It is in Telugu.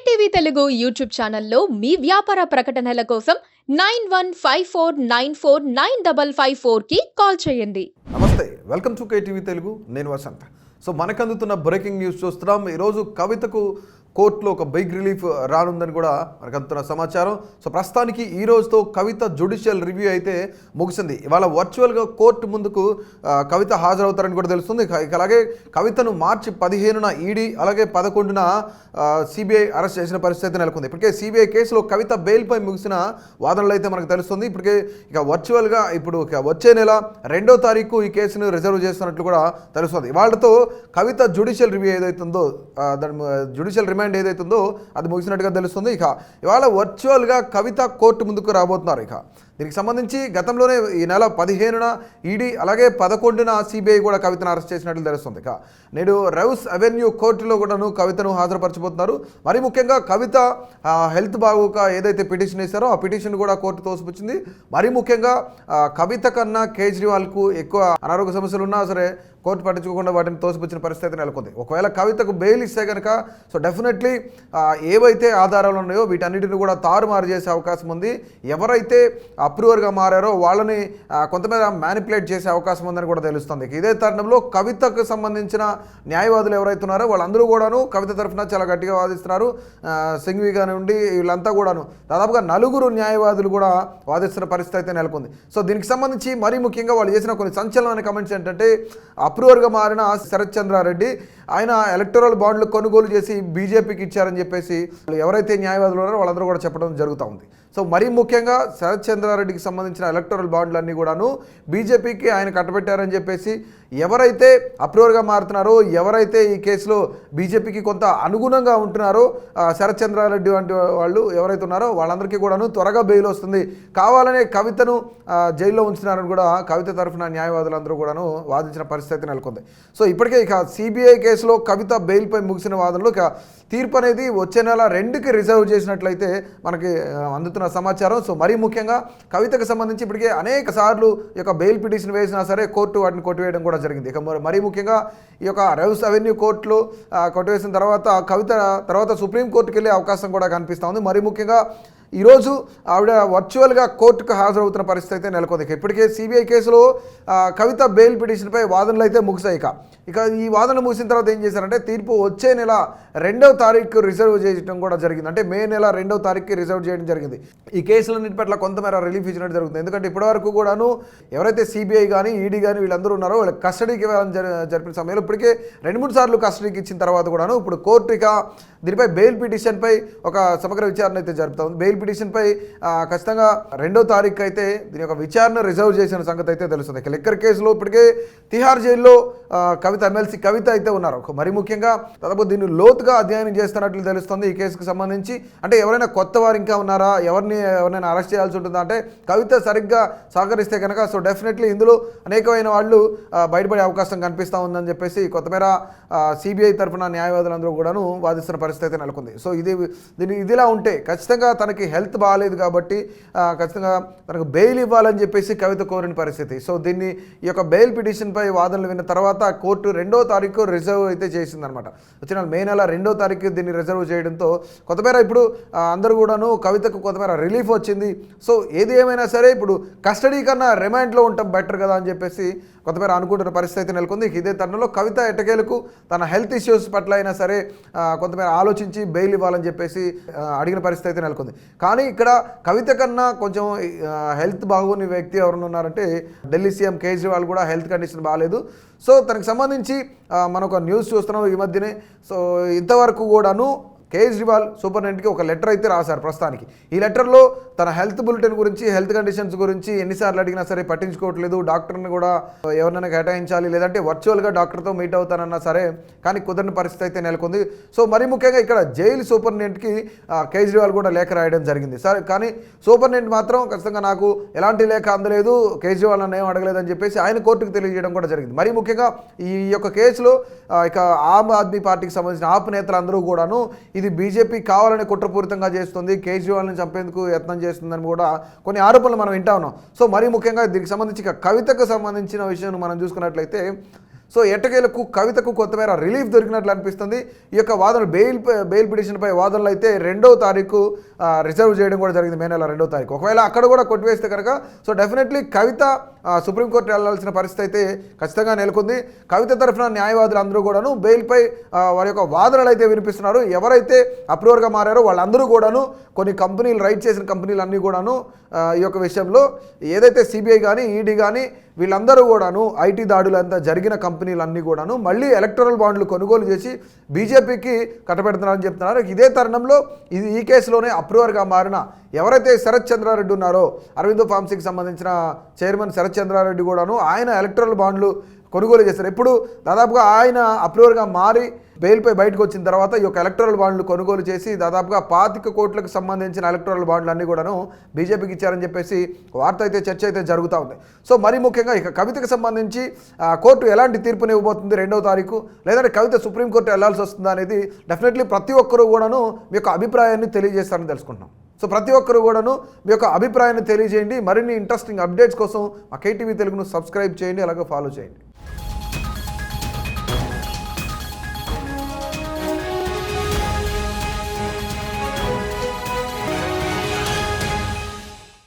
కేటీవీ తెలుగు యూట్యూబ్ ఛానల్లో మీ వ్యాపార ప్రకటనల కోసం 9154949554 కి కాల్ చేయండి. నమస్తే, వెల్కమ్ టు కేటీవీ తెలుగు. నేను వసంత్. సో మనకు అందుతున్న బ్రేకింగ్ న్యూస్ చూస్తున్నాం. ఈరోజు కవితకు కోర్టులో ఒక బిగ్ రిలీఫ్ రానుందని కూడా మనకు అందుతున్న సమాచారం. సో ప్రస్తుతానికి ఈ రోజుతో కవిత జ్యుడిషియల్ రివ్యూ అయితే ముగిసింది. ఇవాళ వర్చువల్గా కోర్టు ముందుకు కవిత హాజరవుతారని కూడా తెలుస్తుంది. అలాగే కవితను మార్చి 15న ఈడీ అలాగే 11న సిబిఐ అరెస్ట్ చేసిన పరిస్థితి నెలకొంది. ఇప్పటికే సిబిఐ కేసులో కవిత బెయిల్పై ముగిసిన వాదనలు అయితే మనకు తెలుస్తుంది. ఇప్పటికే వర్చువల్గా వచ్చే నెల 2వ తారీఖు ఈ కేసును రిజర్వ్ చేస్తున్నట్లు కూడా తెలుస్తుంది. వాళ్ళతో కవిత జ్యుడిషియల్ రివ్యూ ఏదైతుందో జ్యుడిషియల్ రిమాండ్ ఏదైతుందో అది ముగిసినట్టుగా తెలుస్తుంది. ఇవాళ వర్చువల్గా కవిత కోర్టు ముందుకు రాబోతున్నారు. దీనికి సంబంధించి గతంలోనే ఈ నెల 15న ఈడీ అలాగే 11న సిబిఐ కూడా కవితను అరెస్ట్ చేసినట్లు తెలుస్తుంది. నేడు రౌస్ అవెన్యూ కోర్టులో కూడాను కవితను హాజరుపరచబోతున్నారు. మరి ముఖ్యంగా కవిత హెల్త్ బాగోక ఏదైతే పిటిషన్ వేశారో ఆ పిటిషన్ కూడా కోర్టు తోసిపుచ్చింది. మరి ముఖ్యంగా కవిత కన్నా కేజ్రీవాల్కు ఎక్కువ అనారోగ్య సమస్యలు ఉన్నా సరే కోర్టు పట్టించుకోకుండా వాటిని తోసిపుచ్చిన పరిస్థితి నెలకొంది. ఒకవేళ కవితకు బెయిల్ ఇస్తే కనుక సో డెఫినెట్లీ ఏవైతే ఆధారాలు ఉన్నాయో వీటన్నిటిని కూడా తారుమారు చేసే అవకాశం ఉంది. ఎవరైతే అప్రూవర్గా మారారో వాళ్ళని కొంతమేర మ్యానిపులేట్ చేసే అవకాశం ఉందని కూడా తెలుస్తుంది. ఇదే తరుణంలో కవితకు సంబంధించిన న్యాయవాదులు ఎవరైతే ఉన్నారో వాళ్ళందరూ కూడాను కవిత తరఫున చాలా గట్టిగా వాదిస్తున్నారు. సింఘ్వి కానివ్వండి వీళ్ళంతా కూడాను దాదాపుగా 4 న్యాయవాదులు కూడా వాదిస్తున్న పరిస్థితి అయితే నెలకొంది. సో దీనికి సంబంధించి మరీ ముఖ్యంగా వాళ్ళు చేసిన కొన్ని సంచలనమైన కమెంట్స్ ఏంటంటే అప్రూవర్గా మారిన శరత్ చంద్రారెడ్డి ఆయన ఎలక్టోరల్ బాండ్లు కొనుగోలు చేసి బీజేపీకి ఇచ్చారని చెప్పేసి ఎవరైతే న్యాయవాదులు ఉన్నారో వాళ్ళందరూ కూడా చెప్పడం జరుగుతూ ఉంది. సో మరీ ముఖ్యంగా శరత్ చంద్రారెడ్డికి సంబంధించిన ఎలక్టోరల్ బాండ్లన్నీ కూడాను బీజేపీకి ఆయన కట్టబెట్టారని చెప్పేసి ఎవరైతే అప్రూవర్గా మారుతున్నారో ఎవరైతే ఈ కేసులో బీజేపీకి కొంత అనుగుణంగా ఉంటున్నారో శరత్ చంద్రారెడ్డి వంటి వాళ్ళు ఎవరైతే ఉన్నారో వాళ్ళందరికీ కూడాను త్వరగా బెయిల్ వస్తుంది, కావాలనే కవితను జైల్లో ఉంచుతున్నారని కూడా కవిత తరఫున న్యాయవాదులందరూ కూడాను వాదించిన పరిస్థితి నెలకొంది. సో ఇప్పటికే సిబిఐ కేసులో కవిత బెయిల్పై ముగిసిన వాదనలు తీర్పు అనేది వచ్చే నెల 2కి రిజర్వ్ చేసినట్లయితే మనకి అందుతున్న సమాచారం. సో మరీ ముఖ్యంగా కవితకు సంబంధించి ఇప్పటికే అనేక సార్లు ఈ యొక్క బెయిల్ పిటిషన్ వేసినా సరే కోర్టు వాటిని కొట్టివేయడం కూడా జరిగింది. మరీ ముఖ్యంగా ఈ యొక్క రౌస్ అవెన్యూ కోర్టులో కొట్టివేసిన తర్వాత కవిత తర్వాత సుప్రీంకోర్టుకి వెళ్ళే అవకాశం కూడా కనిపిస్తూ ఉంది. మరీ ముఖ్యంగా ఈరోజు ఆవిడ వర్చువల్గా కోర్టుకు హాజరవుతున్న పరిస్థితి అయితే నెలకొంది. ఇప్పటికే సిబిఐ కేసులో కవిత బెయిల్ పిటిషన్పై వాదనలు అయితే ముగిసాయి. ఇక ఈ వాదనలు ముగిసిన తర్వాత ఏం చేశారంటే తీర్పు వచ్చే నెల 2వ తారీఖు రిజర్వ్ చేయడం కూడా జరిగింది. అంటే మే నెల 2వ తారీఖుకి రిజర్వ్ చేయడం జరిగింది. ఈ కేసులన్నింటి పట్ల కొంతమేర రిలీఫ్ ఇచ్చినట్టు జరుగుతుంది. ఎందుకంటే ఇప్పటివరకు కూడాను ఎవరైతే సిబిఐ కానీ ఈడీ కానీ వీళ్ళందరూ ఉన్నారో వాళ్ళ కస్టడీకి జరిపిన సమయంలో ఇప్పటికే 2-3 సార్లు కస్టడీకి ఇచ్చిన తర్వాత కూడాను ఇప్పుడు కోర్టు దీనిపై బెయిల్ పిటిషన్పై ఒక సమగ్ర విచారణ అయితే జరుపుతా ఉంది. బెయిల్ పిటిషన్పై ఖచ్చితంగా 2వ తారీఖు అయితే దీని యొక్క విచారణ రిజర్వ్ చేసిన సంగతి అయితే తెలుస్తుంది. లిక్కర్ కేసులో ఇప్పటికే తిహార్ జైల్లో ఎమ్మెల్సీ కవిత అయితే ఉన్నారు. మరి ముఖ్యంగా దాదాపు దీన్ని లోతుగా అధ్యయనం చేస్తున్నట్లు తెలుస్తుంది. ఈ కేసుకు సంబంధించి అంటే ఎవరైనా కొత్త వారు ఇంకా ఉన్నారా, ఎవరినైనా అరెస్ట్ చేయాల్సి ఉంటుందా అంటే కవిత సరిగ్గా సహకరిస్తే కనుక సో డెఫినెట్లీ ఇందులో అనేకమైన వాళ్ళు బయటపడే అవకాశం కనిపిస్తూ ఉందని చెప్పేసి కొత్తమేర సిబిఐ తరఫున న్యాయవాదులందరూ కూడాను వాదిస్తున్న పరిస్థితి అయితే నెలకొంది. సో ఇదిలా ఉంటే ఖచ్చితంగా తనకి హెల్త్ బాగాలేదు కాబట్టి ఖచ్చితంగా తనకు బెయిల్ ఇవ్వాలని చెప్పేసి కవిత కోరిన పరిస్థితి. సో ఈ యొక్క బెయిల్ పిటిషన్పై వాదనలు విన్న తర్వాత కోర్టు 2వ తారీఖు రిజర్వ్ అయితే చేసిందనమాట. వచ్చిన మే నెల 2వ తారీఖు దీన్ని రిజర్వ్ చేయడంతో కొంతమేర ఇప్పుడు అందరూ కూడాను కవితకు కొంతమేర రిలీఫ్ వచ్చింది. సో ఏది ఏమైనా సరే ఇప్పుడు కస్టడీ కన్నా రిమాండ్లో ఉండటం బెటర్ కదా అని చెప్పేసి కొంతమేర అనుకుంటున్న పరిస్థితి నెలకొంది. ఇదే తరుణంలో కవిత ఎట్టకేలకు తన హెల్త్ ఇష్యూస్ పట్ల అయినా సరే కొంతమేర ఆలోచించి బెయిల్ ఇవ్వాలని చెప్పేసి అడిగిన పరిస్థితి అయితే నెలకొంది. కానీ ఇక్కడ కవిత కన్నా కొంచెం హెల్త్ బాగోని వ్యక్తి ఎవరైనా ఉన్నారంటే ఢిల్లీ సీఎం కేజ్రీవాల్ కూడా హెల్త్ కండిషన్ బాగాలేదు. సో తనకు సంబంధించి మనం ఒక న్యూస్ చూస్తున్నాం ఈ మధ్యనే. సో ఇంతవరకు కూడాను కేజ్రీవాల్ సూపరింటెండెంట్కి ఒక లెటర్ అయితే రాశారు ప్రస్తుతానికి. ఈ లెటర్లో తన హెల్త్ బులెటిన్ గురించి హెల్త్ కండిషన్స్ గురించి ఎన్నిసార్లు అడిగినా సరే పట్టించుకోవట్లేదు, డాక్టర్ని కూడా ఎవరినైనా కేటాయించాలి లేదంటే వర్చువల్గా డాక్టర్తో మీట్ అవుతానన్నా సరే కానీ కుదరని పరిస్థితి అయితే నెలకొంది. సో మరి ముఖ్యంగా ఇక్కడ జైలు సూపరింటెండెంట్కి కేజ్రీవాల్ కూడా లేఖ రాయడం జరిగింది. సరే కానీ సూపరింటెండెంట్ మాత్రం ఖచ్చితంగా నాకు ఎలాంటి లేఖ అందలేదు, కేజ్రీవాల్ నన్ను ఏం అడగలేదని చెప్పేసి ఆయన కోర్టుకు తెలియజేయడం కూడా జరిగింది. మరి ముఖ్యంగా ఈ యొక్క కేసులో ఇక ఆమ్ ఆద్మీ పార్టీకి సంబంధించిన ఆప్ నేతలందరూ కూడాను ఇది బీజేపీ కావాలని కుట్రపూరితంగా చేస్తుంది, కేజ్రీవాల్ని చంపేందుకు యత్నం చేస్తుందని కూడా కొన్ని ఆరోపణలు మనం వింటా ఉన్నాం. సో మరీ ముఖ్యంగా దీనికి సంబంధించి కవితకు సంబంధించిన విషయం మనం చూసుకున్నట్లయితే సో ఎట్టకేలకు కవితకు కొంతమేర రిలీఫ్ దొరికినట్లు అనిపిస్తుంది. ఈ యొక్క వాదన బెయిల్ పిటిషన్పై వాదనలు అయితే 2వ తారీఖు రిజర్వ్ చేయడం కూడా జరిగింది, మే నెల 2వ తారీఖు. ఒకవేళ అక్కడ కూడా కొట్టివేస్తే కనుక సో డెఫినెట్లీ కవిత సుప్రీంకోర్టు వెళ్లాల్సిన పరిస్థితి అయితే ఖచ్చితంగా నెలకొంది. కవిత తరఫున న్యాయవాదులు అందరూ కూడాను బెయిల్పై వారి యొక్క వాదనలు అయితే వినిపిస్తున్నారు. ఎవరైతే అప్రూవర్గా మారారో వాళ్ళందరూ కూడాను కొన్ని కంపెనీలు రైట్ చేసిన కంపెనీలు అన్నీ కూడాను ఈ యొక్క విషయంలో ఏదైతే సిబిఐ కానీ ఈడీ కానీ వీళ్ళందరూ కూడాను ఐటీ దాడులు అంతా జరిగిన కంపెనీలన్నీ కూడాను మళ్ళీ ఎలక్టరల్ బాండ్లు కొనుగోలు చేసి బీజేపీకి కట్టబెడుతున్నారని చెప్తున్నారు. ఇదే తరుణంలో ఈ కేసులోనే అప్రూవర్గా మారిన ఎవరైతే శరత్ చంద్రారెడ్డి ఉన్నారో అరవిందో ఫార్మసీకి సంబంధించిన చైర్మన్ శరత్ చంద్రారెడ్డి కూడాను ఆయన ఎలక్టరల్ బాండ్లు కొనుగోలు చేశారు. ఇప్పుడు దాదాపుగా ఆయన అప్రూవర్గా మారి బెయిల్పై బయటకు వచ్చిన తర్వాత ఈ యొక్క ఎలక్టరల్ బాండ్లు కొనుగోలు చేసి దాదాపుగా 25 కోట్లకు సంబంధించిన ఎలక్టరల్ బాండ్లు అన్నీ కూడాను బీజేపీకి ఇచ్చారని చెప్పేసి వార్త అయితే చర్చ అయితే జరుగుతూ ఉంది. సో మరీ ముఖ్యంగా ఇక కవితకు సంబంధించి కోర్టు ఎలాంటి తీర్పుని ఇవ్వబోతుంది 2వ తారీఖు, లేదంటే కవిత సుప్రీంకోర్టు వెళ్లాల్సి వస్తుందా అనేది డెఫినెట్లీ ప్రతి ఒక్కరూ కూడాను మీ యొక్క అభిప్రాయాన్ని తెలియజేస్తారని తెలుసుకుంటున్నాం. సో ప్రతి ఒక్కరు కూడాను మీ యొక్క అభిప్రాయాన్ని తెలియజేయండి. మరిన్ని ఇంట్రెస్టింగ్ అప్డేట్స్ కోసం మా కేటీవీ తెలుగును సబ్స్క్రైబ్ చేయండి, అలాగే ఫాలో చేయండి.